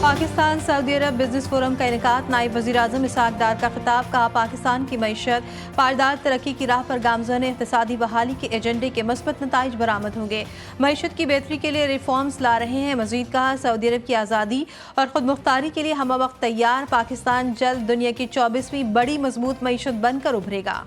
Pakistan Saudi अरब business forum का इनेकाद। नायब वज़ीर आज़म इसहाक डार का खिताब। कहा, पाकिस्तान की मईशत पायदार तरक्की की राह पर गामज़न इक़्तिसादी बहाली के एजेंडे के मस्बत नताइज बरामद होंगे। मईशत की बेहतरी के लिए रिफॉर्म्स ला रहे हैं। मज़ीद कहा, सऊदी अरब की आज़ादी और खुद मुख्तारी के लिए हम वक्त तैयार। पाकिस्तान जल्द दुनिया की 24वीं बड़ी मजबूत मईशत बनकर उभरेगा।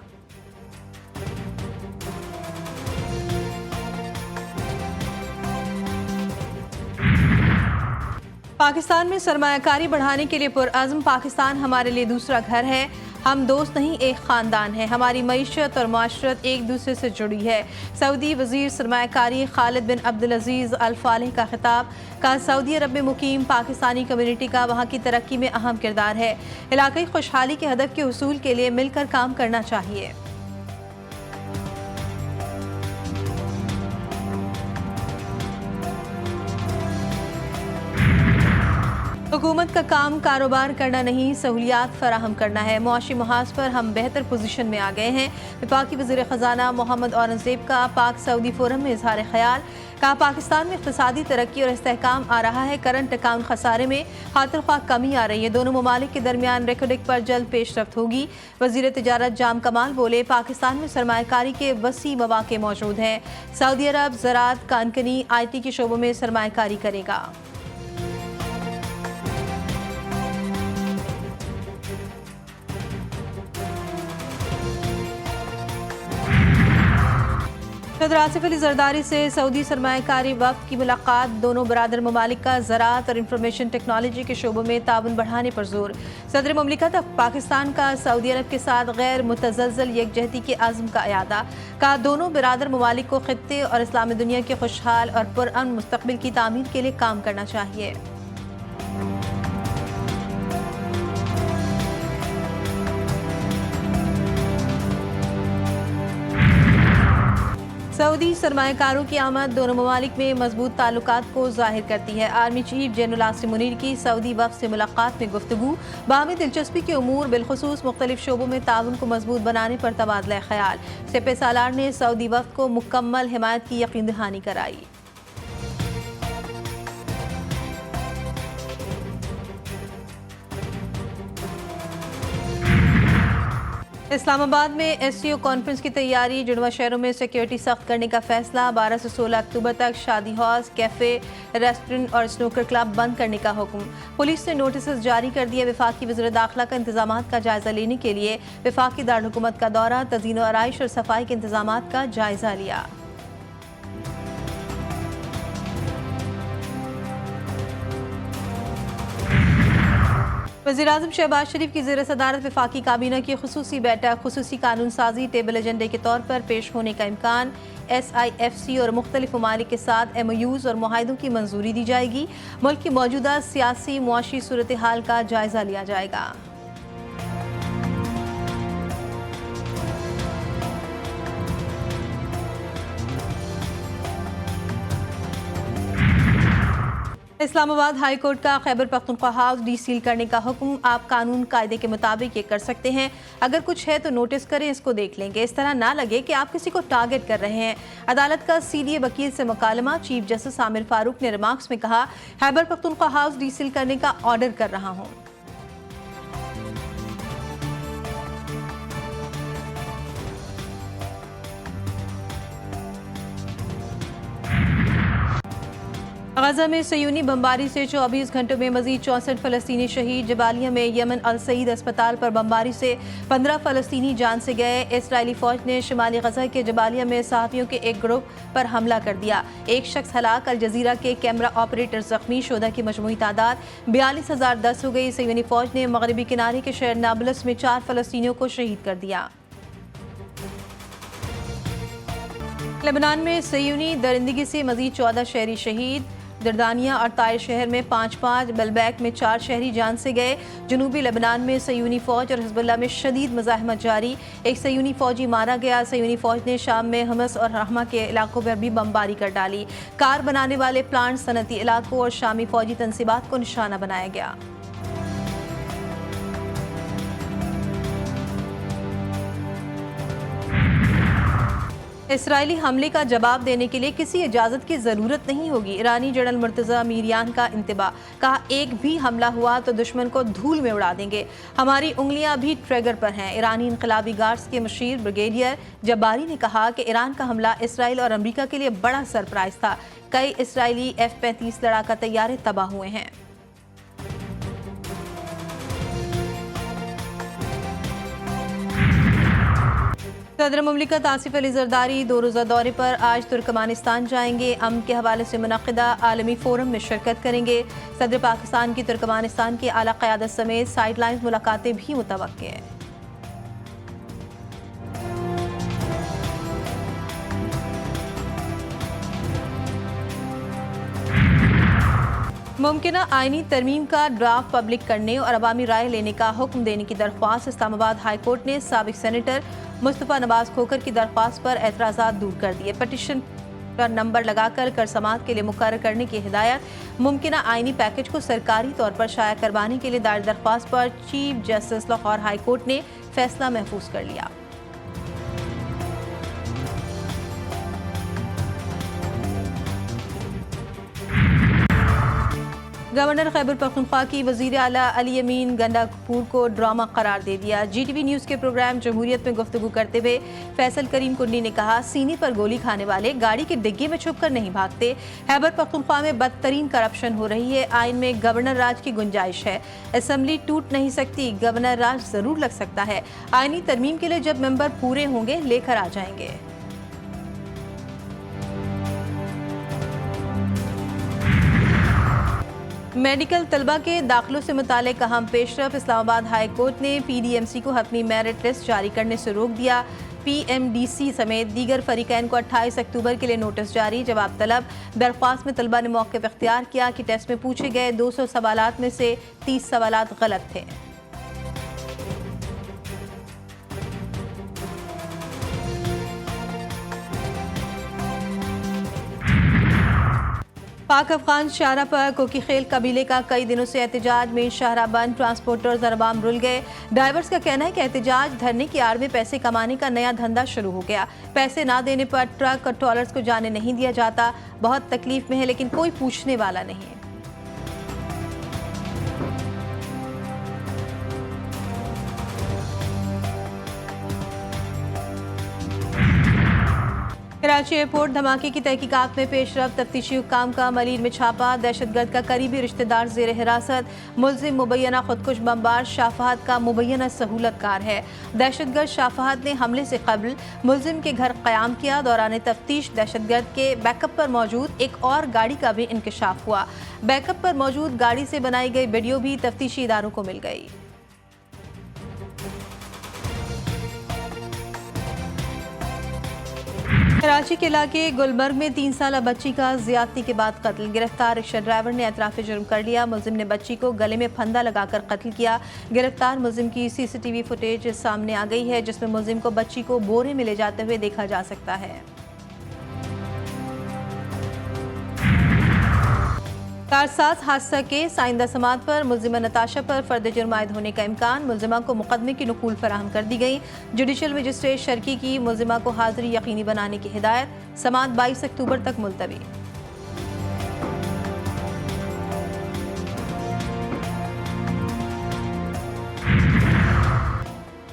पाकिस्तान में सरमायाकारी बढ़ाने के लिए पुरअज़्म। पाकिस्तान हमारे लिए दूसरा घर है। हम दोस्त नहीं, एक ख़ानदान है। हमारी मईशत और माशरत एक दूसरे से जुड़ी है। सऊदी वज़ीर सरमायाकारी खालिद बिन अब्दुल अज़ीज़ अल फालिह का खिताब। का सऊदी अरब में मुकीम पाकिस्तानी कम्युनिटी का वहाँ की तरक्की में अहम किरदार है। इलाक़ाई खुशहाली के हदफ के हुसूल के लिए मिलकर काम करना चाहिए। हुकूमत का काम कारोबार करना नहीं, सहूलियात फराहम करना है। मुआशी महाज पर हम बेहतर पोजीशन में आ गए हैं। वफाकी वज़ीर ख़जाना मोहम्मद औरंगज़ेब का पाक सऊदी फोरम में इजहार ख्याल। कहा, पाकिस्तान में इक़्तिसादी तरक्की और इस्तेहकाम आ रहा है। करंट अकाउंट खसारे में खातिर ख्वाह कमी आ रही है। दोनों ममालिक के दरमियान रेकॉर्डिंग पर जल्द पेशरफ्त होगी। वज़ीर तिजारत जाम कमाल बोले, पाकिस्तान में सरमायाकारी के वसी मौक़े मौजूद हैं। सऊदी अरब ज़राअत, कानकनी, IT के शोबों में सरमायाकारी करेगा। सदर आसिफ अली जरदारी से सऊदी सरमायाकारी वक्त की मुलाकात। दोनों बरादर ममालिक का ज़राअत और इंफॉर्मेशन टेक्नोलॉजी के शोबों में ताउन बढ़ाने पर जोर। सदर मुमलिकत पाकिस्तान का सऊदी अरब के साथ गैर मुतज़लज़ल यकजहती के आज़म का अयादा। कहा, दोनों बरादर ममालिक को खित्ते और इस्लामी दुनिया के खुशहाल और पुरअमन मुस्तक़बिल की तामीर के लिए काम करना चाहिए। सऊदी सरमायाकारों की आमद दोनों ममालिक में मजबूत ताल्लुकात को जाहिर करती है। Army chief general Asim Munir की सऊदी वफ़द से मुलाकात में गुफ्तगू। बाहमी दिलचस्पी के उमूर बिलखुसूस मुख्तलिफ शोबों में ताउन को मजबूत बनाने पर तबादला ख्याल। सेपे सालार ने सऊदी वफ़द को मुकम्मल हिमायत की यकीन दहानी कराई। इस्लामाबाद में SCO कॉन्फ्रेंस की तैयारी। जुड़वा शहरों में सिक्योरिटी सख्त करने का फैसला। 12 से 16 अक्टूबर तक शादी हॉल, कैफे, रेस्टोरेंट और स्नूकर क्लब बंद करने का हुक्म। पुलिस ने नोटिस जारी कर दिया। वफाकी वज़ीर दाखिला का इंतजामात का जायजा लेने के लिए वफाकी दारकूमत का दौरा। तज़ीन और आराइश और सफाई के इंतजामात का जायजा लिया। वज़ीर-ए-आज़म शहबाज शरीफ की ज़ेर सदारत वफाकी काबीना की खुसूसी बैठक। खुसूसी कानून साजी टेबल एजेंडे के तौर पर पेश होने का इम्कान। SIFC और मुख्तलिफ ममालिक के साथ MOUs और मुआहिदों की मंजूरी दी जाएगी। मुल्क की मौजूदा सियासी मुआशी सूरत हाल का जायजा लिया जाएगा। इस्लामाबाद हाई कोर्ट का खैबर पख्तूनख्वा हाउस डीसील करने का हुक्म। आप कानून कायदे के मुताबिक ये कर सकते हैं। अगर कुछ है तो नोटिस करें, इसको देख लेंगे। इस तरह ना लगे कि आप किसी को टारगेट कर रहे हैं। अदालत का CDA वकील से मुकालमा। चीफ जस्टिस आमिर फारूक ने रिमार्क्स में कहा, खैबर पख्तूनख्वा हाउस डीसील करने का ऑर्डर कर रहा हूँ। गजा में सयूनी बमबारी से 24 घंटों में मजीद 64 फ़लस्तीनी शहीद। जबालिया में यमन अल सईद अस्पताल पर बमबारी से 15 फ़लस्तीनी जान से गए। इसराइली फ़ौज ने शिमाली गजा के जबालिया में सहाफ़ियों के एक ग्रुप पर हमला कर दिया। एक शख्स हलाक। अल जजीरा के कैमरा ऑपरेटर जख्मी। शोधा की मजमूई तादाद 42,010 हो गई। सयूनी फ़ौज ने मगरबी किनारे के शहर नाबलस में 4 फ़लस्तीनियों को शहीद कर दिया। लेबनान में सयूनी दरिंदगी से मजीद 14 शहरी शहीद। दरदानिया और ताइर शहर में 5-5, बलबैक में 4 शहरी जान से गए। जनूबी लेबनान में सयूनी फ़ौज और हिज़्बुल्लाह में शदीद मज़ाहमत जारी। एक सयूनी फ़ौजी मारा गया। सयूनी फ़ौज ने शाम में हमस और रहमा के इलाकों पर भी बमबारी कर डाली। कार बनाने वाले प्लांट, सनती इलाकों और शामी फ़ौजी तनसीबात को निशाना बनाया गया। इसराइली हमले का जवाब देने के लिए किसी इजाज़त की ज़रूरत नहीं होगी। ईरानी जनरल मुर्तज़ा मीरियान का इंतबा, कहा एक भी हमला हुआ तो दुश्मन को धूल में उड़ा देंगे, हमारी उंगलियां भी ट्रिगर पर हैं। ईरानी इनकलाबी गार्ड्स के मशीर ब्रिगेडियर जब्बारी ने कहा कि ईरान का हमला इसराइल और अमरीका के लिए बड़ा सरप्राइज था। कई इसराइली F-35 लड़ाका तैयारे तबाह हुए हैं। सदर मुमलिकत आसिफ अली जरदारी 2 रोज़ा दौरे पर आज तुर्कमानिस्तान जाएंगे। अमन के हवाले से मुनक़िदा आलमी फोरम में शिरकत करेंगे। सदर पाकिस्तान की तुर्कमानिस्तान की आला क़यादत समेत साइडलाइन मुलाकातें भी मुतवक्किल हैं। मुमकिना आईनी तरमीम का ड्राफ्ट पब्लिक करने और अवामी राय लेने का हुक्म देने की दरख्वास्त इस्लामाबाद हाई कोर्ट ने साबिक सेनेटर मुस्तफ़ा नवाज खोखर की दरख्वास्त पर एतराज़ात दूर कर दिए। पटिशन पर नंबर लगाकर कर समाअत के लिए मुकर्रर करने की हिदायत। मुमकिना आईनी पैकेज को सरकारी तौर पर शाया करवाने के लिए दायर दरख्वास्त पर chief justice Lahore high court ने फैसला महफूज कर लिया। गवर्नर खैबर पख्तूनख्वा की वज़ीर आला अली अमीन गंडापुर को ड्रामा करार दे दिया। GTV न्यूज़ के प्रोग्राम जमहूरियत में गुफ्तगू करते हुए फैसल करीम कुंडी ने कहा, सीने पर गोली खाने वाले गाड़ी के डिग्गे में छुपकर नहीं भागते। खैबर पख्तूनख्वा में बदतरीन करप्शन हो रही है। आइन में गवर्नर राज की गुंजाइश है। असम्बली टूट नहीं सकती, गवर्नर राज जरूर लग सकता है। आइनी तरमीम के लिए जब मेंबर पूरे होंगे लेकर आ जाएंगे। मेडिकल तलबा के दाखिलों से मुतालिक अहम पेशरफ। इस्लामाबाद हाई कोर्ट ने PDMC को हतमी मेरिट लिस्ट जारी करने से रोक दिया। PMDC समेत दीगर फरीकैन को 28 अक्टूबर के लिए नोटिस जारी। जवाब तलब। दरख्वास्त में तलबा ने मौक़िफ़ इख्तियार किया कि टेस्ट में पूछे गए 200 सवालात में से 30 सवालात गलत थे। पाक अफगान शाहरा पर कोकी खेल कबीले का कई दिनों से एहतजाज में शाहरा बंद। ट्रांसपोर्टर्स और अवाम रुल गए। ड्राइवर्स का कहना है कि एहतजाज धरने की आड़ में पैसे कमाने का नया धंधा शुरू हो गया। पैसे ना देने पर ट्रक और ट्रॉलर्स को जाने नहीं दिया जाता। बहुत तकलीफ में है लेकिन कोई पूछने वाला नहीं है। कराची एयरपोर्ट धमाके की तहकीकात में पेशरफ। तफ्तीशी हुक्काम का मलीर में छापा। दहशतगर्द का करीबी रिश्तेदार जेर हिरासत। मुलजिम मुबैना खुदकुश बमबार शाफहाद का मुबैना सहूलतकार है। दहशतगर्द शाफहाद ने हमले से कबल मुलजिम के घर क़याम किया। दौरान तफ्तीश दहशतगर्द के बैकअप पर मौजूद एक और गाड़ी का भी इंकशाफ हुआ। बैकअप पर मौजूद गाड़ी से बनाई गई वीडियो भी तफ्तीशी इदारों को मिल गई। कराची के इलाके गुलमर्ग में 3 साला बच्ची का ज्यादती के बाद कत्ल। गिरफ्तार रिक्शा ड्राइवर ने एतराफ़ जुर्म कर लिया। मुलजिम ने बच्ची को गले में फंदा लगाकर कत्ल किया। गिरफ्तार मुलजिम की CCTV फुटेज सामने आ गई है जिसमें मुलजिम को बच्ची को बोरे में ले जाते हुए देखा जा सकता है। कारसाज हादसा के साइंदा समात पर मुलजिमा नताशा पर फर्द जुर्म आयद होने का इम्कान। मुलजिमा को मुकदमे की नकूल फराहम कर दी गई। जुडिशल मजिस्ट्रेट शर्की की मुलजिमा को हाजिरी यकीनी बनाने की हिदायत। समात 22 अक्टूबर तक मुलतवी।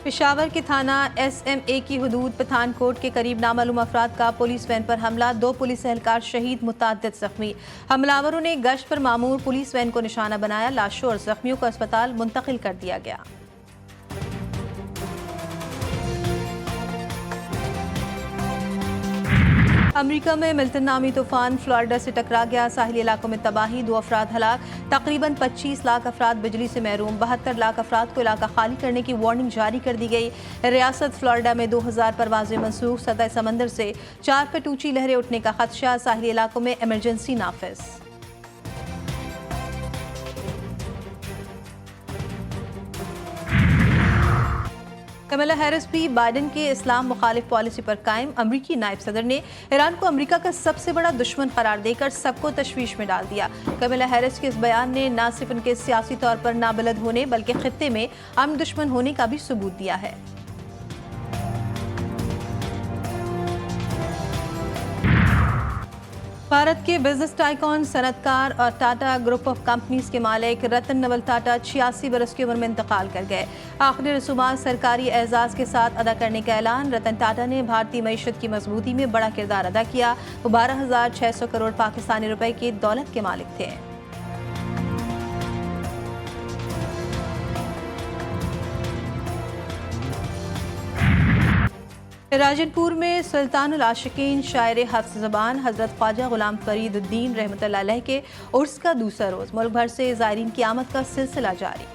पेशावर के थाना SMA की हुदूद पठानकोट के करीब नामालूम अफराद का पुलिस वैन पर हमला। 2 पुलिस एहलकार शहीद, मुताद्दिद जख्मी। हमलावरों ने गश्त पर मामूर पुलिस वैन को निशाना बनाया। लाशों और जख्मियों को अस्पताल मुंतकिल कर दिया गया। अमेरिका में मिल्टन नामी तूफान फ्लोरिडा से टकरा गया। साहिली इलाकों में तबाही, 2 अफराद हलाक। तकरीबन 25 लाख अफराद बिजली से महरूम। 72 लाख अफराद को इलाका खाली करने की वार्निंग जारी कर दी गई। रियासत फ्लोरिडा में 2000 परवाजें मनसूख। सतह समंदर से 4 फीट ऊंची लहरें उठने का खदशा। साहिली इलाकों में इमरजेंसी नाफिज। कमला हैरिस भी बाइडेन के इस्लाम मुखालिफ पॉलिसी पर कायम। अमरीकी नायब सदर ने ईरान को अमरीका का सबसे बड़ा दुश्मन करार देकर सबको तशवीश में डाल दिया। कमला हैरिस के इस बयान ने न सिर्फ उनके सियासी तौर पर नाबलद होने बल्कि खित्ते में अमन दुश्मन होने का भी सबूत दिया है। भारत के बिजनेस टाइकॉन, सनतकार और टाटा ग्रुप ऑफ कंपनीज के मालिक रतन नवल टाटा 86 बरस की उम्र में इंतकाल कर गए। आखिरी रसूमात सरकारी एजाज के साथ अदा करने का ऐलान। रतन टाटा ने भारतीय मईशत की मजबूती में बड़ा किरदार अदा किया। वो 12,600 करोड़ पाकिस्तानी रुपए की दौलत के मालिक थे। राजनपुर में सुल्तानुल आशिकीन शायर हफ्स ज़बान हज़रत ख्वाजा गुलाम फरीदुद्दीन रहमतुल्लाह अलैह के उर्स का दूसरा रोज़। मुल्क भर से ज़ायरीन की आमद का सिलसिला जारी।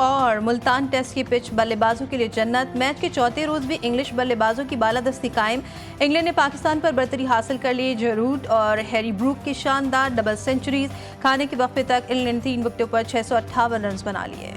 और मुल्तान टेस्ट की पिच बल्लेबाजों के लिए जन्नत। मैच के चौथे रोज भी इंग्लिश बल्लेबाजों की बालादस्ती कायम। इंग्लैंड ने पाकिस्तान पर बरतरी हासिल कर ली। जरूट और हैरी ब्रूक की शानदार डबल सेंचुरीज। खाने के वक्फे तक इंग्लैंड 3 विकेटों पर 658 रन बना लिए।